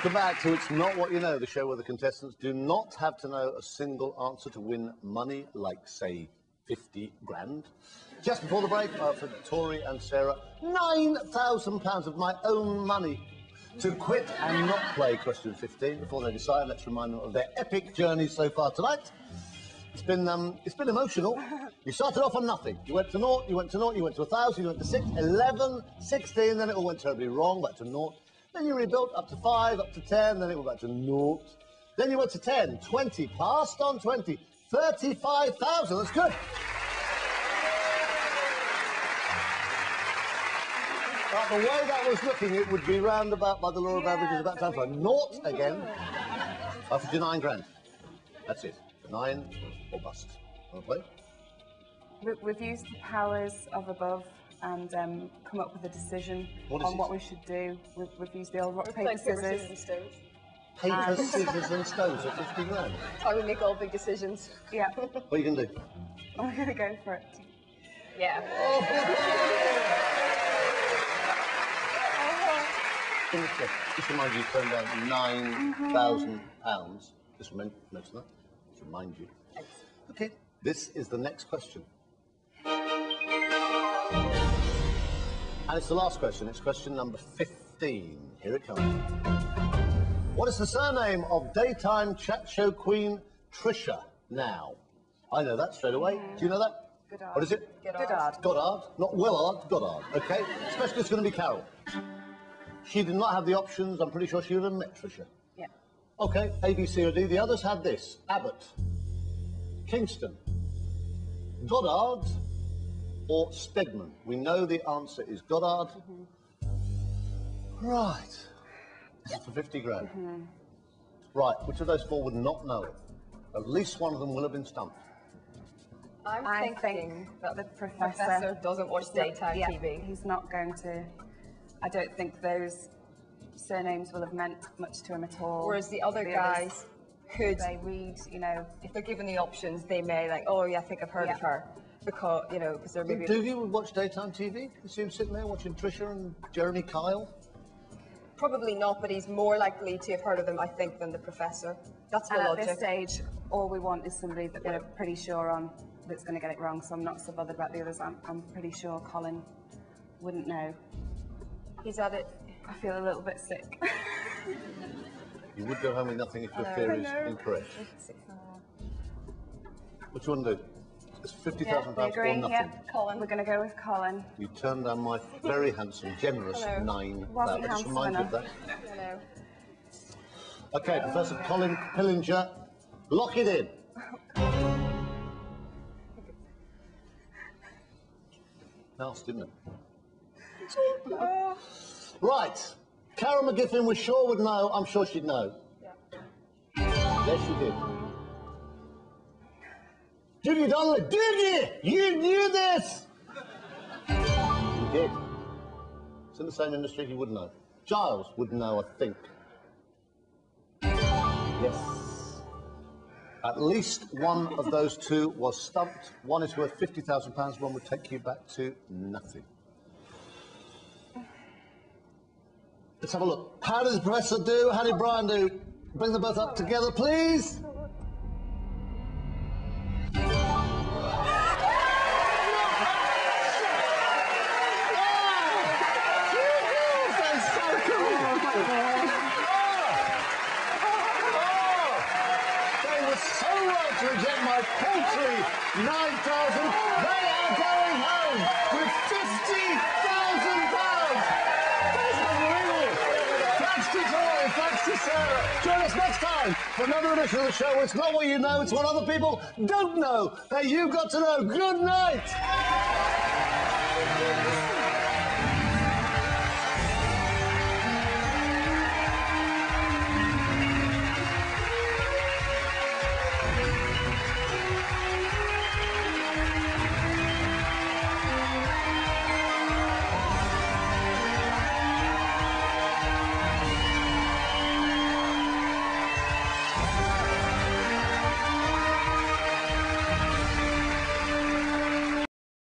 Welcome back to It's Not What You Know, the show where the contestants do not have to know a single answer to win money, like, say, 50 grand. Just before the break, I offered Tory and Sarah £9,000 of my own money to quit and not play question 15. Before they decide, let's remind them of their epic journey so far tonight. It's been emotional. You started off on nothing. You went to naught, you went to naught, you went to 1,000, you went to 6, 11, 16, then it all went terribly wrong, back to naught. Then you rebuilt up to 5, up to 10, then it went back to naught. Then you went to 10, 20, passed on 20, 35,000, that's good. But the way that was looking, it would be round about, by the law of averages, about time for a naught again. I offered you 9 grand. That's it. 9 or bust. Want to play? We've used the powers of above and come up with a decision on what we should do. We've used the old rock, paper, scissors and stones. Paper, scissors and stones for 50 grand? That's how we make all big decisions. Yeah. What are you going to do? I'm going to go for it. Yeah. Just remind you, you turned down £9,000. Just mention that. Just remind you. Thanks. Okay, this is the next question. And it's the last question. It's question number 15. Here it comes. What is the surname of daytime chat show queen Trisha now? I know that straight away. Do you know that? Goddard. What is it? Goddard. Goddard. Not Willard, Goddard. Okay. Specialist going to be Carol. She did not have the options. I'm pretty sure she would have met Trisha. Yeah. Okay, A, B, C, or D. The others had this. Abbott, Kingston, Goddard, or Stegman. We know the answer is Goddard. Right. This is for 50 grand. Right, which of those 4 would not know it? At least one of them will have been stumped. I think that the professor doesn't watch daytime TV. He's not going to. I don't think those surnames will have meant much to him at all. Whereas the other guys could. They read, you know. If they're given the options, they may like, oh yeah, I think I've heard of her. Because, you know, because they're maybe... Do you watch daytime TV? You see him sitting there watching Trisha and Jeremy Kyle? Probably not, but he's more likely to have heard of them, I think, than the professor. That's the logic. At this stage, all we want is somebody that we're pretty sure on that's going to get it wrong, so I'm not so bothered about the others. I'm pretty sure Colin wouldn't know. He's at it. I feel a little bit sick. You would go home with nothing if your theory is incorrect. What do you want to do? It's £50,000 or nothing. Yeah, Colin. We're going to go with Colin. You turned down my very handsome, generous 9. Wasn't just remind you of that. Hello. Okay, Professor Colin Pillinger, lock it in. Nice, didn't it? Right. Carol McGiffin was sure would know. I'm sure she'd know. Yeah. Yes, she did. Judy Donnelly, did you? You knew this! You did. It's in the same industry, he would know. Giles would know, I think. Yes. At least one of those 2 was stumped. One is worth £50,000, one would take you back to nothing. Let's have a look. How did the professor do? How did Brian do? Bring them both up together, please. Reject my paltry 9,000. They are going home with £50,000. That's unbelievable. Thanks to Tory, thanks to Sarah. Join us next time for another edition of the show. It's not what you know, it's what other people don't know that you've got to know. Good night.